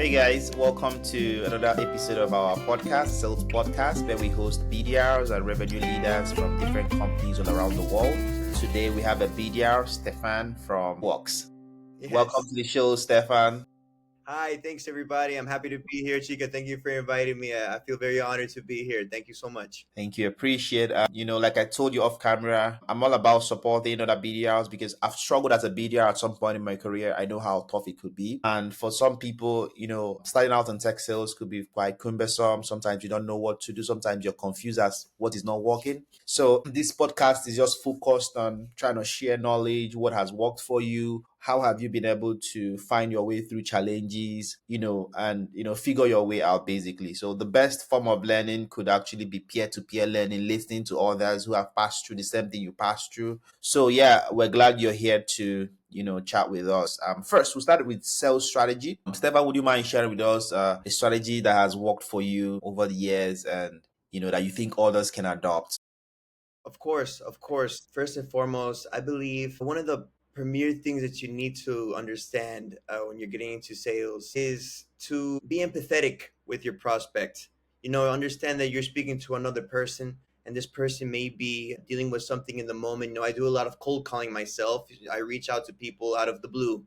Hey guys, welcome to another episode of our podcast, Sales Podcast, where we host BDRs and revenue leaders from different companies all around the world. Today we have a BDR, Stefan from Bearworks. Welcome Yes. to the show, Stefan. Hi, thanks everybody. I'm happy to be here, Chica. Thank you for inviting me. I feel very honored to be here. Thank you so much. Thank you. Appreciate. Like I told you off camera, I'm all about supporting other BDRs because I've struggled as a BDR at some point in my career. I know how tough it could be, and for some people, starting out in tech sales could be quite cumbersome. Sometimes you don't know what to do. Sometimes you're confused as what is not working. So this podcast is just focused on trying to share knowledge, what has worked for you, how have you been able to find your way through challenges, and figure your way out basically. So the best form of learning could actually be peer-to-peer learning, listening to others who have passed through the same thing you passed through. So yeah, we're glad you're here to chat with us. First we'll start with sales strategy. Stefan, would you mind sharing with us a strategy that has worked for you over the years and that you think others can adopt? Of course, of course. First and foremost, I believe one of the premier things that you need to understand when you're getting into sales is to be empathetic with your prospect. Understand that you're speaking to another person and this person may be dealing with something in the moment. I do a lot of cold calling myself. I reach out to people out of the blue.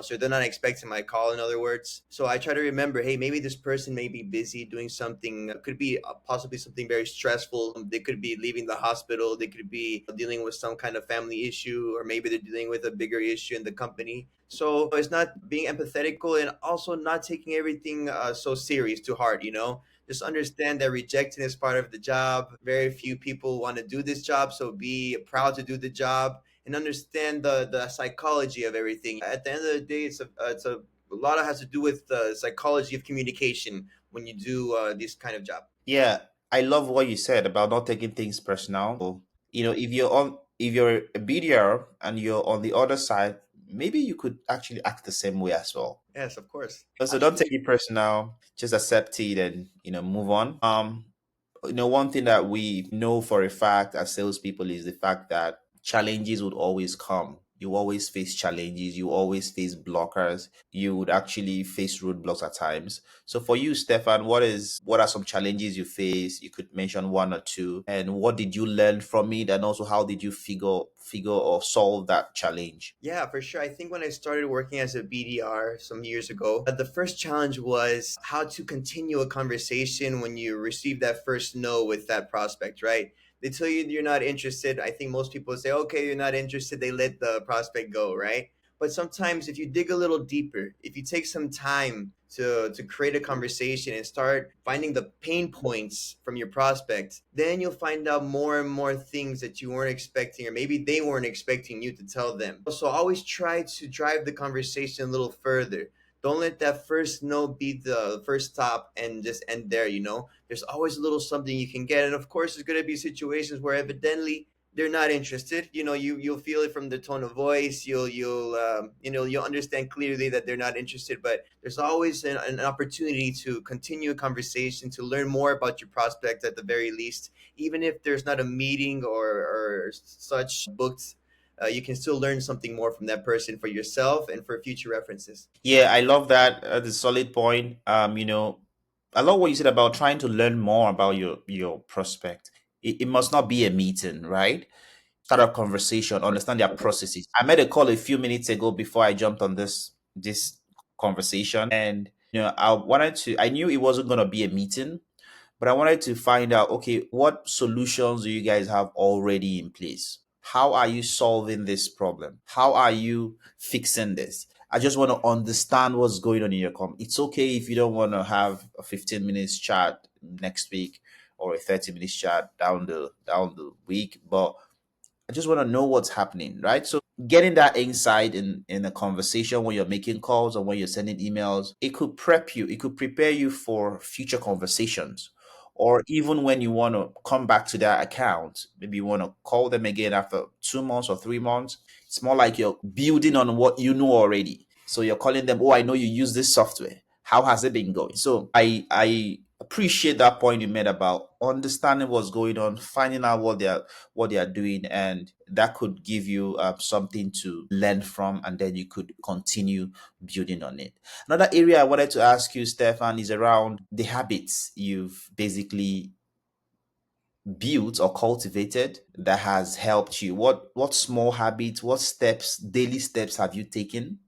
So they're not expecting my call, in other words. So I try to remember, hey, maybe this person may be busy doing something, could be possibly something very stressful. They could be leaving the hospital, they could be dealing with some kind of family issue, or maybe they're dealing with a bigger issue in the company. So it's not being empathetic and also not taking everything so serious to heart. Just understand that rejecting is part of the job. Very few people want to do this job, so be proud to do the job and understand the psychology of everything. At the end of the day, it's a lot of has to do with the psychology of communication when you do this kind of job. Yeah, I love what you said about not taking things personal. So, if you're a BDR and you're on the other side, maybe you could actually act the same way as well. Yes, of course. So don't take it personal, just accept it and move on. One thing that we know for a fact as salespeople is the fact that challenges would always come. You always face challenges, you always face blockers, you would actually face roadblocks at times. So for you, Stefan, what are some challenges you face? You could mention one or two. And what did you learn from it? And also how did you figure or solve that challenge? Yeah, for sure. I think when I started working as a BDR some years ago, the first challenge was how to continue a conversation when you receive that first no with that prospect, right? They tell you you're not interested. I think most people say, okay, you're not interested. They let the prospect go, right? But sometimes if you dig a little deeper, if you take some time to create a conversation and start finding the pain points from your prospect, then you'll find out more and more things that you weren't expecting, or maybe they weren't expecting you to tell them. So always try to drive the conversation a little further. Don't let that first no be the first stop and just end there. There's always a little something you can get. And of course, there's going to be situations where evidently they're not interested. You'll feel it from the tone of voice. You'll understand clearly that they're not interested. But there's always an opportunity to continue a conversation, to learn more about your prospect at the very least, even if there's not a meeting or such booked. You can still learn something more from that person for yourself and for future references. Yeah, I love that. The solid point. I love what you said about trying to learn more about your prospect. It must not be a meeting, right? Start a conversation, understand their processes. I made a call a few minutes ago before I jumped on this conversation, and I knew it wasn't gonna be a meeting, but I wanted to find out, okay, what solutions do you guys have already in place? How are you solving this problem? How are you fixing this? I just want to understand what's going on in your company. It's okay if you don't want to have a 15 minutes chat next week or a 30 minutes chat down the week, but I just want to know what's happening, right? So getting that insight in a conversation when you're making calls or when you're sending emails, it could prep you, it could prepare you for future conversations. Or even when you want to come back to that account, maybe you want to call them again after 2 months or 3 months. It's more like you're building on what you know already. So you're calling them, oh, I know you use this software. How has it been going? So I appreciate that point you made about understanding what's going on, finding out what they are doing, and that could give you something to learn from, and then you could continue building on it. Another area I wanted to ask you, Stefan, is around the habits you've basically built or cultivated that has helped you. What small habits, what steps, daily steps have you taken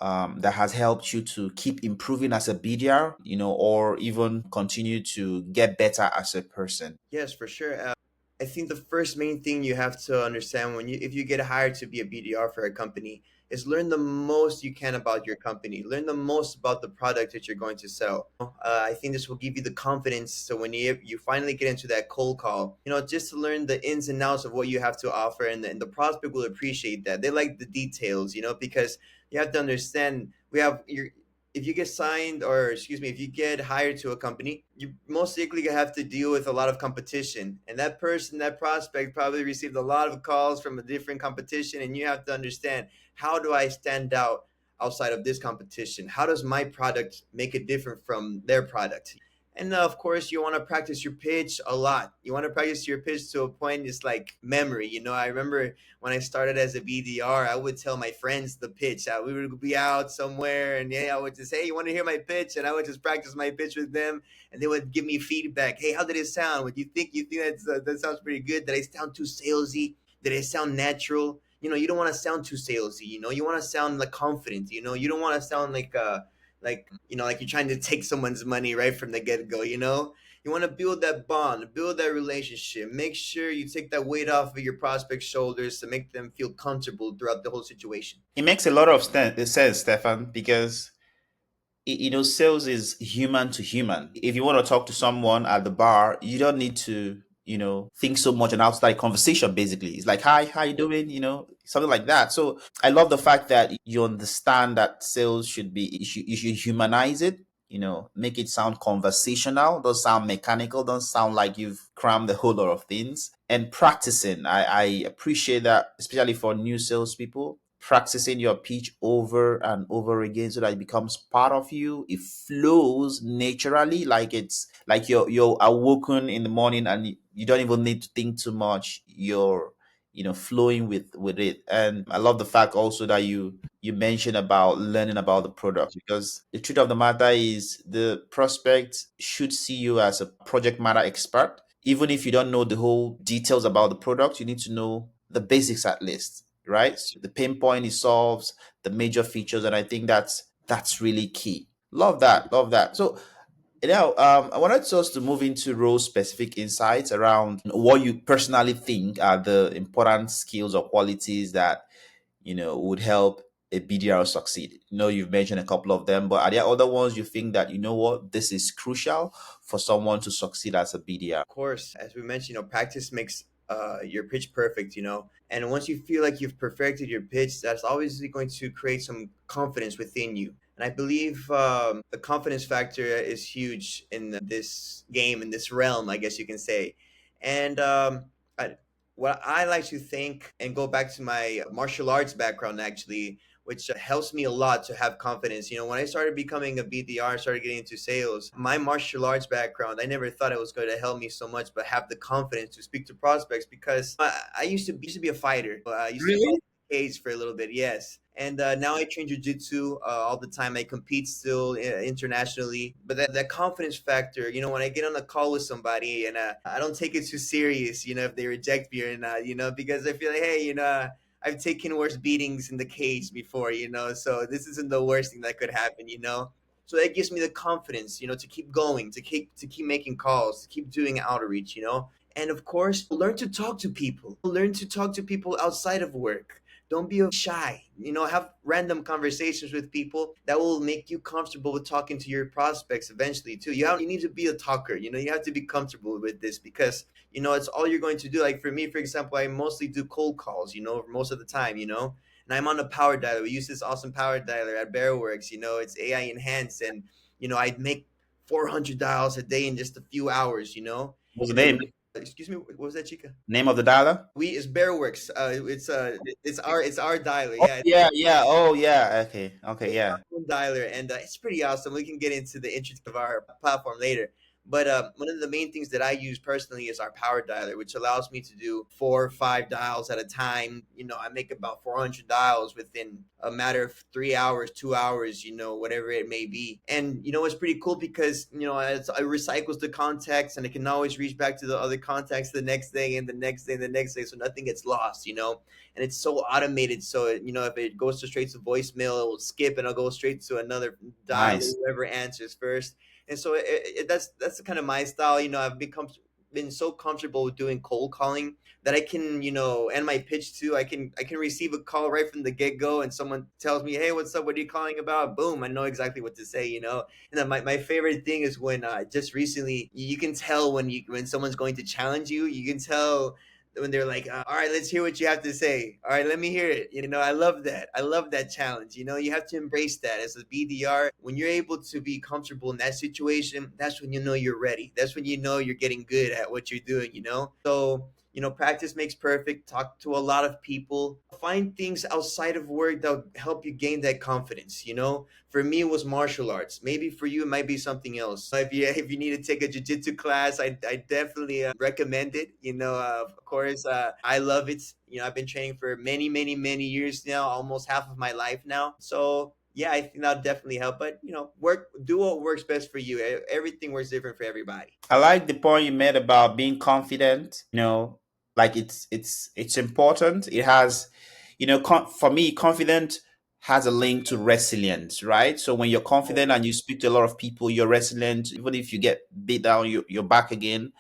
that has helped you to keep improving as a BDR, or even continue to get better as a person? Yes, for sure. I think the first main thing you have to understand when if you get hired to be a BDR for a company is learn the most you can about your company. Learn the most about the product that you're going to sell. I think this will give you the confidence. So when you finally get into that cold call, just to learn the ins and outs of what you have to offer, and the prospect will appreciate that. They like the details, because you have to understand we have your if you get signed, or excuse me, if you get hired to a company, you most likely have to deal with a lot of competition. And that person, that prospect probably received a lot of calls from a different competition. And you have to understand, how do I stand out outside of this competition? How does my product make it different from their product? And of course, you want to practice your pitch a lot. You want to practice your pitch to a point it's like memory. I remember when I started as a BDR, I would tell my friends the pitch. We would be out somewhere, and yeah, I would just, hey, you want to hear my pitch? And I would just practice my pitch with them, and they would give me feedback. Hey, how did it sound? What do you think? You think that sounds pretty good? Did I sound too salesy? Did it sound natural? You don't want to sound too salesy. You want to sound like confident. You don't want to sound like you're trying to take someone's money right from the get-go. You want to build that bond, build that relationship. Make sure you take that weight off of your prospect's shoulders to make them feel comfortable throughout the whole situation. It makes a lot of sense, Stefan, because sales is human to human. If you want to talk to someone at the bar, you don't need to, think so much an outside conversation. Basically, it's like, hi, how you doing? Something like that. So I love the fact that you understand that sales should be, you should humanize it. Make it sound conversational. Don't sound mechanical. Don't sound like you've crammed a whole lot of things. And practicing, I appreciate that, especially for new salespeople. Practicing your pitch over and over again so that it becomes part of you. It flows naturally, like it's like you're awoken in the morning, and you don't even need to think too much. You're flowing with it. And I love the fact also that you mentioned about learning about the product, because the truth of the matter is the prospect should see you as a project matter expert. Even if you don't know the whole details about the product, you need to know the basics at least, right? So the pain point it solves, the major features, and I think that's really key. Love that, love that. So now, I wanted us to move into role specific insights around what you personally think are the important skills or qualities that would help a BDR succeed. You've mentioned a couple of them, but are there other ones you think that what this is crucial for someone to succeed as a BDR? Of course, as we mentioned, practice makes your pitch perfect. And once you feel like you've perfected your pitch, that's obviously going to create some confidence within you. And I believe the confidence factor is huge in this game, in this realm, I guess you can say. And I, what I like to think and go back to my martial arts background, actually, which helps me a lot to have confidence. When I started becoming a BDR, started getting into sales, my martial arts background, I never thought it was going to help me so much, but have the confidence to speak to prospects, because I used to be a fighter. I used to Really? fight in the cage for a little bit, yes. And now I train jujitsu all the time. I compete still internationally. But that confidence factor, when I get on a call with somebody, and I don't take it too serious, if they reject me or not, because I feel like, hey, I've taken worse beatings in the cage before, so this isn't the worst thing that could happen. So that gives me the confidence, to keep going, to keep making calls, to keep doing outreach. And of course, learn to talk to people. Learn to talk to people outside of work. Don't be shy. Have random conversations with people that will make you comfortable with talking to your prospects eventually too. You need to be a talker. You have to be comfortable with this, because it's all you're going to do. Like for me, for example, I mostly do cold calls, most of the time, and I'm on a power dialer. We use this awesome power dialer at Bearworks. It's AI enhanced, and I'd make 400 dials a day in just a few hours. What's the And name? excuse me, what was that, Chica? Name of the dialer? It's Bearworks. It's our dialer. Oh Yeah, yeah, yeah. Oh yeah. Okay, okay, it's yeah. our own dialer, and it's pretty awesome. We can get into the intricacies of our platform later. But one of the main things that I use personally is our power dialer, which allows me to do 4 or 5 dials at a time. I make about 400 dials within a matter of 3 hours, 2 hours, whatever it may be. And it's pretty cool because it recycles the contacts, and it can always reach back to the other contacts the next day and the next day and the next day, so nothing gets lost. And it's so automated. So if it goes to straight to voicemail, it will skip and it'll go straight to another dial, Nice. whoever answers first. And so that's the kind of my style. I've been so comfortable with doing cold calling that I can, and my pitch too. I can receive a call right from the get go, and someone tells me, "Hey, what's up? What are you calling about?" Boom, I know exactly what to say. And then my favorite thing is when just recently you can tell when someone's going to challenge you. You can tell when they're like, all right, let's hear what you have to say. All right, let me hear it. I love that. I love that challenge. You have to embrace that as a BDR. When you're able to be comfortable in that situation, that's when you know you're ready. That's when you know you're getting good at what you're doing. So, practice makes perfect. Talk to a lot of people. Find things outside of work that help you gain that confidence. For me, it was martial arts. Maybe for you, it might be something else. If you need to take a jiu-jitsu class, I definitely recommend it. Of course, I love it. I've been training for many, many, many years now, almost half of my life now. So yeah, I think that'll definitely help. But do what works best for you. Everything works different for everybody. I like the point you made about being confident. Like it's important. It has, for me, confident has a link to resilience, right? So when you're confident and you speak to a lot of people, you're resilient. Even if you get beat down, you're back again.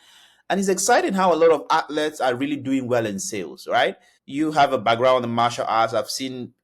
And it's exciting how a lot of athletes are really doing well in sales, right? You have a background in martial arts. I've seen,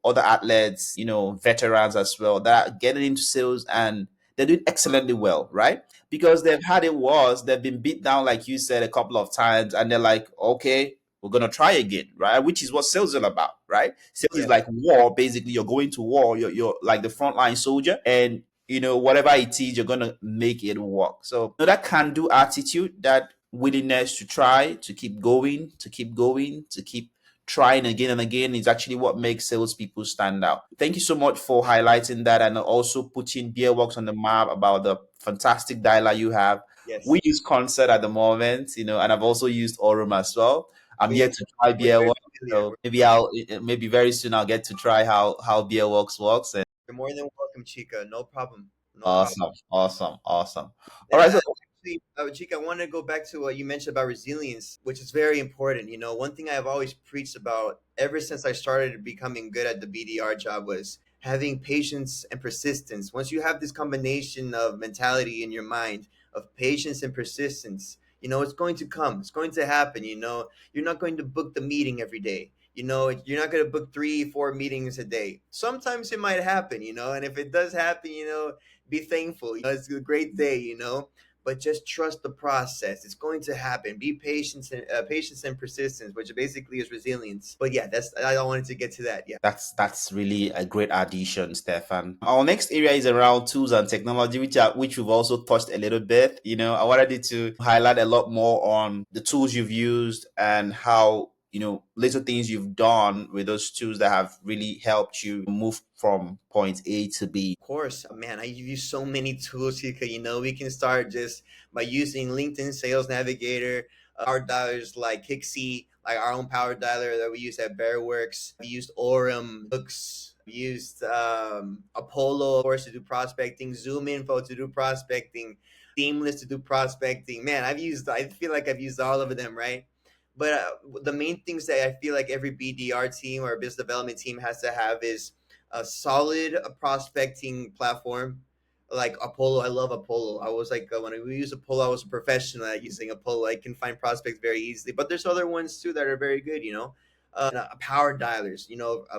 other athletes, veterans as well that are getting into sales and they're doing excellently well, right? Because they've had it worse. They've been beat down, like you said, a couple of times, and they're like, okay, we're gonna try again, right? Which is what sales is all about, right? Sales is Yeah, like war. Basically, you're going to war. You're like the frontline soldier, and whatever it is, you're gonna make it work. So that can do attitude, that willingness to try, to keep going, to keep going, to keep trying again and again is actually what makes salespeople stand out. Thank you so much for highlighting that and also putting Bearworks on the map about the fantastic dialer you have. yes. We use Concert at the moment, and I've also used Aurum as well. I'm We yet to try we're very Bearworks, familiar. so maybe very soon I'll get to try how Bearworks works. And You're more than welcome, Chica. No problem. No problem. awesome, awesome, awesome. All And right, so actually, Chica, I want to go back to what you mentioned about resilience, which is very important. One thing I've always preached about ever since I started becoming good at the BDR job was having patience and persistence. Once you have this combination of mentality in your mind of patience and persistence, it's going to come. It's going to happen. You're not going to book the meeting every day. You're not going to book 3, 4 meetings a day. Sometimes it might happen. And if it does happen, be thankful. It's a great day. But just trust the process. It's going to happen. Be patient and patience and persistence, which basically is resilience. But yeah, that's I wanted to get to that. Yeah. that's really a great addition, Stefan. Our next area is around tools and technology, which we've also touched a little bit. I wanted you to highlight a lot more on the tools you've used and how little things you've done with those tools that have really helped you move from point A to B. Of course, man, I use so many tools here. We can start just by using LinkedIn Sales Navigator, power dialers like Kixie, like our own power dialer that we use at Bearworks. We used Orem, Hooks, we used Apollo, of course, to do prospecting, Zoom Info to do prospecting, Seamless to do prospecting. Man, I feel like I've used all of them, right? But the main things that I feel like every BDR team or business development team has to have is a solid prospecting platform like Apollo. I love Apollo. I was like, when we use Apollo, I was a professional at using Apollo. I can find prospects very easily, but there's other ones too that are very good. And power dialers.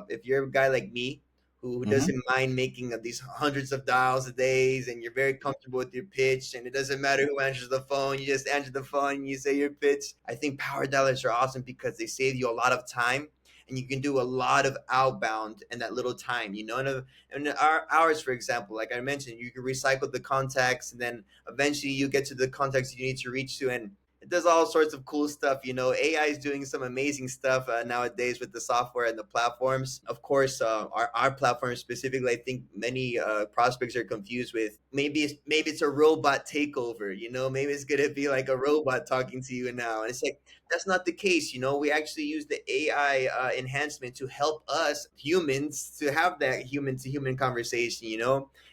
If you're a guy like me who Mhm. doesn't mind making these hundreds of dials a days, and you're very comfortable with your pitch, and it doesn't matter who answers the phone, you just answer the phone and you say your pitch. I think power dialers are awesome because they save you a lot of time, and you can do a lot of outbound in that little time. And our hours, for example, like I mentioned, you can recycle the contacts, and then eventually you get to the contacts you need to reach to, and It does all sorts of cool stuff. AI is doing some amazing stuff nowadays with the software and the platforms. Of course, our platform specifically, I think many prospects are confused with maybe it's a robot takeover. Maybe it's gonna be like a robot talking to you now, and it's like that's not the case. We actually use the AI enhancement to help us humans to have that human to human conversation.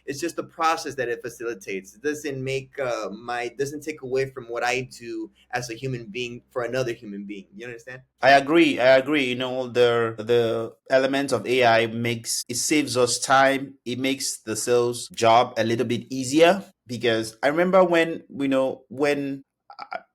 It's just the process that it facilitates. It doesn't make my doesn't take away from what I do as a human being for another human being. You understand? I agree. I agree. The element of AI makes it saves us time. It makes the sales job a little bit easier because I remember when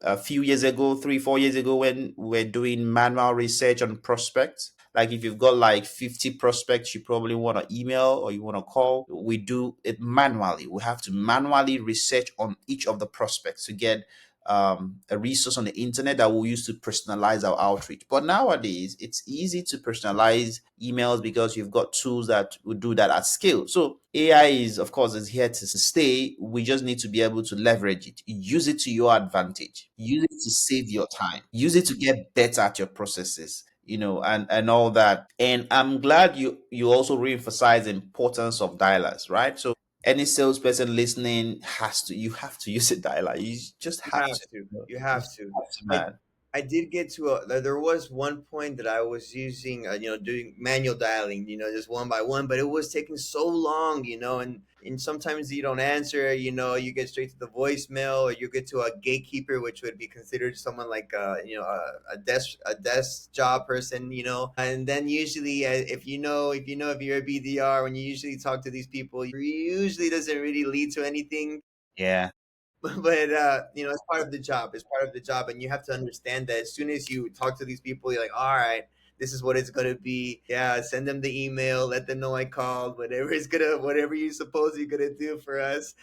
a few years ago, 3, 4 years ago, when we're doing manual research on prospects. Like if you've got like 50 prospects, you probably want to email or you want to call. We do it manually. We have to manually research on each of the prospects to get a resource on the internet that we'll use to personalize our outreach. But nowadays, it's easy to personalize emails because you've got tools that will do that at scale. So AI is, of course, is here to stay. We just need to be able to leverage it, use it to your advantage, use it to save your time, use it to get better at your processes. And all that. And I'm glad you also reemphasize the importance of dialers, right? So any salesperson listening you have to use a dialer. You just You have have to. to. You You have just to. have to, I man. I did get to there was one point that I was using doing manual dialing, just one by one, but it was taking so long, and sometimes you don't answer, you get straight to the voicemail, or you get to a gatekeeper, which would be considered someone like a desk job person, and then usually if you're a BDR, when you usually talk to these people, it usually doesn't really lead to anything. Yeah. But it's part of the job. It's part of the job, and you have to understand that as soon as you talk to these people, you're like, all right, this is what it's gonna be. Yeah, send them the email, let them know I called. Whatever you suppose you're gonna do for us.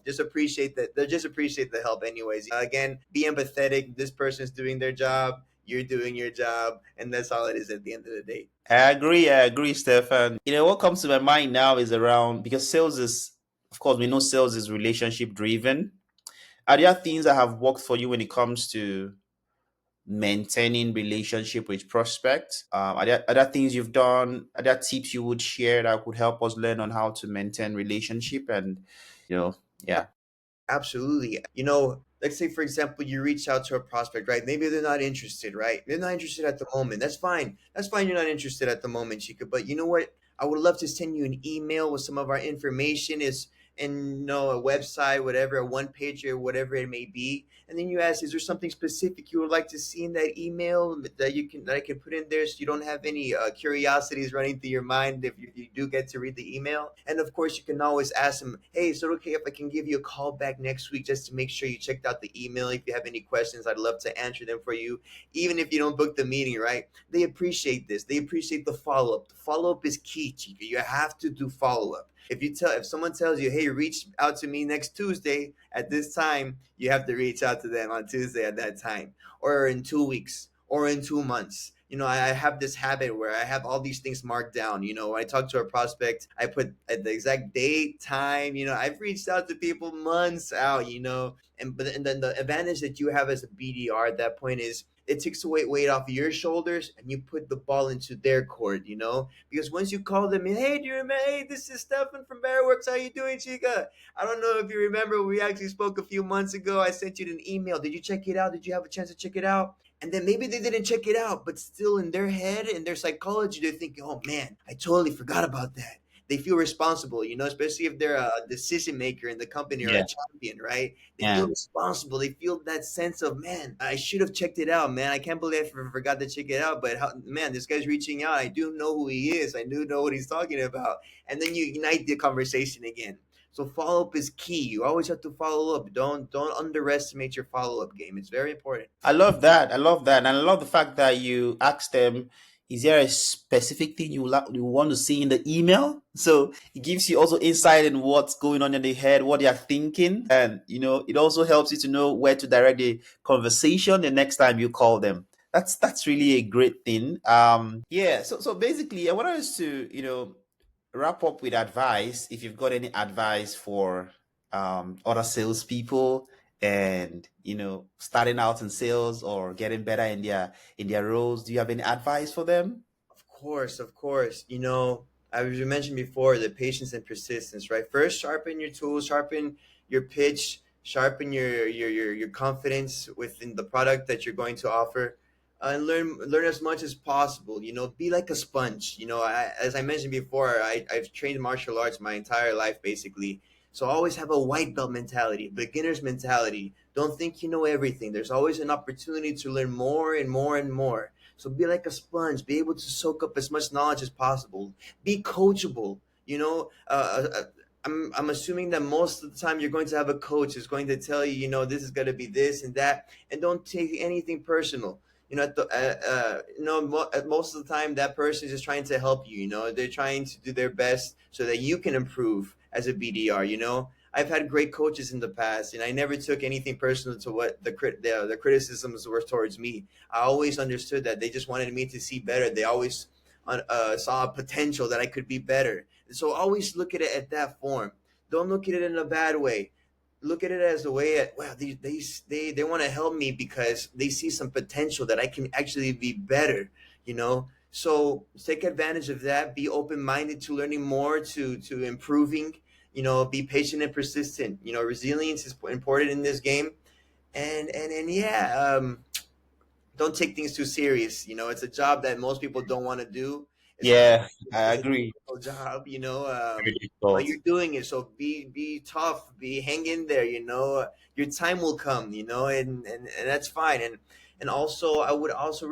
Just appreciate that. They just appreciate the help, anyways. Again, be empathetic. This person's doing their job. You're doing your job, and that's all it is at the end of the day. I agree, Stefan. What comes to my mind now is around because sales is, of course, we know sales is relationship driven. Are there things that have worked for you when it comes to maintaining relationship with prospects? Are there things you've done? Are there tips you would share that could help us learn on how to maintain relationship? And yeah, Absolutely. Let's say, for example, you reach out to a prospect, right? Maybe they're not interested, right? They're not interested at the moment. That's fine. That's fine. You're not interested at the moment, Chica. But you know what? I would love to send you an email with some of our information is and a website, whatever, a one page or whatever it may be. And then you ask, is there something specific you would like to see in that email that I can put in there so you don't have any curiosities running through your mind if you do get to read the email? And of course, you can always ask them, hey, is it okay if I can give you a call back next week just to make sure you checked out the email? If you have any questions, I'd love to answer them for you, even if you don't book the meeting, right? They appreciate this. They appreciate the follow up. The follow up is key, Chica. You have to do follow up. If someone tells you, hey, reach out to me next Tuesday at this time, you have to reach out to them on Tuesday at that time, or in 2 weeks, or in 2 months. I have this habit where I have all these things marked down. When I talk to a prospect, I put at the exact date, time. I've reached out to people months out. And then the advantage that you have as a BDR at that point is it takes away weight off of your shoulders and you put the ball into their court. Because once you call them in, hey, do you remember? Hey, this is Stefan from Bearworks. How you doing, Chica? I don't know if you remember. We actually spoke a few months ago. I sent you an email. Did you check it out? Did you have a chance to check it out? And then maybe they didn't check it out, but still in their head and their psychology, they're thinking, oh man, I totally forgot about that. They feel responsible, especially if they're a decision maker in the company or a yeah, champion, right? They feel yeah. responsible. They feel that sense of, man, I should have checked it out, man. I can't believe I forgot to check it out. But man, this guy's reaching out. I do know who he is. I do know what he's talking about. And then you ignite the conversation again. So follow up is key. You always have to follow up. Don't underestimate your follow up game. It's very important. I love that. I love that, and I love the fact that you asked them, "Is there a specific thing you want to see in the email?" So it gives you also insight in what's going on in their head, what they are thinking, and it also helps you to know where to direct the conversation the next time you call them. That's really a great thing. Yeah. So basically, I want us to wrap up with advice. If you've got any advice for other salespeople, and starting out in sales or getting better in their roles? Do you have any advice for them? Of course, of course. As you mentioned before, the patience and persistence, right? First, sharpen your tools, sharpen your pitch, sharpen your confidence within the product that you're going to offer, and learn as much as possible. Be like a sponge. As I mentioned before, I've trained martial arts my entire life, basically. So always have a white belt mentality, beginner's mentality. Don't think you know everything. There's always an opportunity to learn more and more and more. So be like a sponge, be able to soak up as much knowledge as possible. Be coachable. I'm assuming that most of the time you're going to have a coach who's going to tell you, this is going to be this and that, and don't take anything personal. Most of the time that person is just trying to help you. They're trying to do their best so that you can improve as a BDR. I've had great coaches in the past, and I never took anything personal to what the criticisms were towards me. I always understood that they just wanted me to see better. They always saw a potential that I could be better. So always look at it at that form. Don't look at it in a bad way. Look at it as a way at, wow, they want to help me because they see some potential that I can actually be better. So take advantage of that. Be open minded to learning more, to improving. Be patient and persistent. Resilience is important in this game, and yeah, don't take things too serious. It's a job that most people don't want to do. It's a Yeah, I it's a agree. difficult job, Very but difficult. you're doing it. So be tough, be hang in there. Your time will come. And that's fine. And also, I would also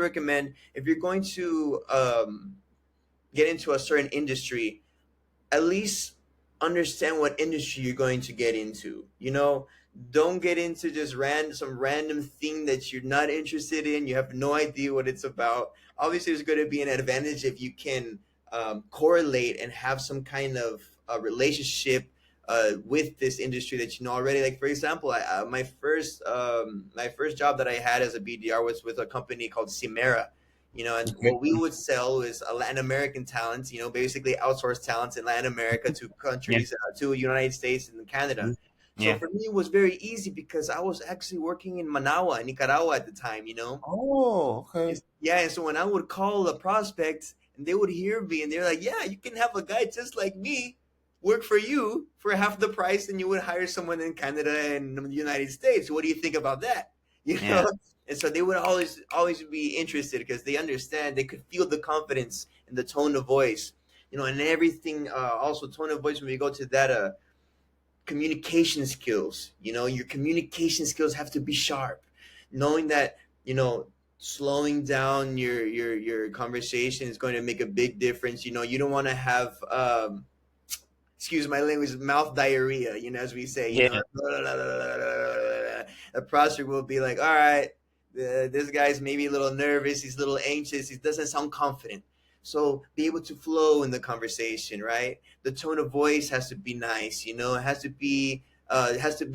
recommend, if you're going to get into a certain industry, at least understand what industry you're going to get into. Don't get into just some random thing that you're not interested in. You have no idea what it's about. Obviously, there's going to be an advantage if you can correlate and have some kind of relationship with this industry that you know already. Like, for example, my first job that I had as a BDR was with a company called Cimera. And Okay. what we would sell is a Latin American talents, basically outsourced talents in Latin America to Yeah. countries, to United States and Canada. Mhm. So Yeah. for me, it was very easy because I was actually working in Managua, Nicaragua at the time. Oh, okay. Yeah, and so when I would call the prospects and they would hear me and they're like, "Yeah, you can have a guy just like me work for you for half the price than you would hire someone in Canada and the United States. What do you think about that?" You Yeah. know? And so they would always be interested because they understand, they could feel the confidence and the tone of voice, and everything. Also, tone of voice when we go to that communication skills. Your communication skills have to be sharp. Knowing that, slowing down your conversation is going to make a big difference. You don't want to have excuse my language, mouth diarrhea, as we say, Yeah. a prospect will be like, all right, this guy's maybe a little nervous, he's a little anxious, he doesn't sound confident. So be able to flow in the conversation, right? The tone of voice has to be nice, it has to be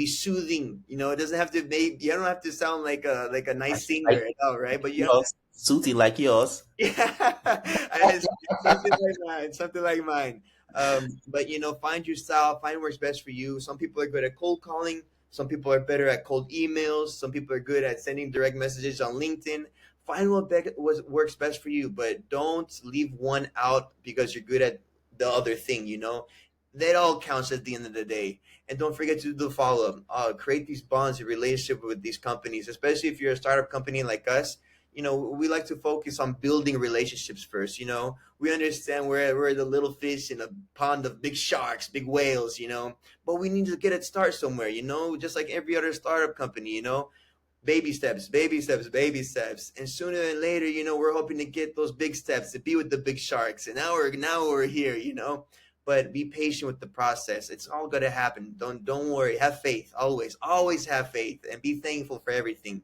soothing. It doesn't have to make you don't have to sound like a Like, nice singer like at all, right? But you have to. yours, suiting like yours. Yeah, it's something like mine. Something like mine. But find your style. Find what works best for you. Some people are good at cold calling. Some people are better at cold emails. Some people are good at sending direct messages on LinkedIn. Find what works best for you, but don't leave one out because you're good at the other thing. That all counts at the end of the day. And don't forget to do the follow up. Create these bonds, a relationship with these companies, especially if you're a startup company like us. We like to focus on building relationships first. We understand we're the little fish in a pond of big sharks, big whales. But we need to get it start somewhere. Just like every other startup company. Baby steps, baby steps, baby steps, and sooner than later, we're hoping to get those big steps to be with the big sharks. And now we're here. But be patient with the process. It's all gonna happen. Don't worry. Have faith. Always have faith, and be thankful for everything.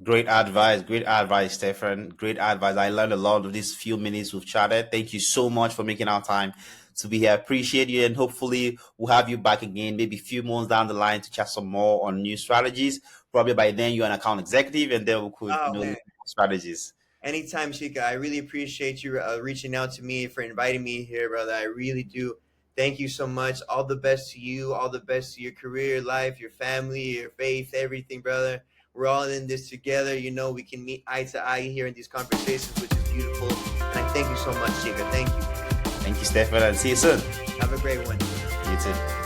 Great advice, Stefan. Great advice. I learned a lot of these few minutes we've chatted. Thank you so much for making our time to be here. Appreciate you, and hopefully we'll have you back again, maybe a few months down the line to chat some more on new strategies. Probably by then you're an account executive, and then we could, Oh look man. at strategies. Anytime, Chica. I really appreciate you reaching out to me, for inviting me here, brother. I really do. Thank you so much. All the best to you. All the best to your career, life, your family, your faith, everything, brother. We're all in this together. You know, we can meet eye to eye here in these conversations, which is beautiful. And I thank you so much, Chica. Thank you. Thank you, Stefan, and see you soon. Have a great one. You too.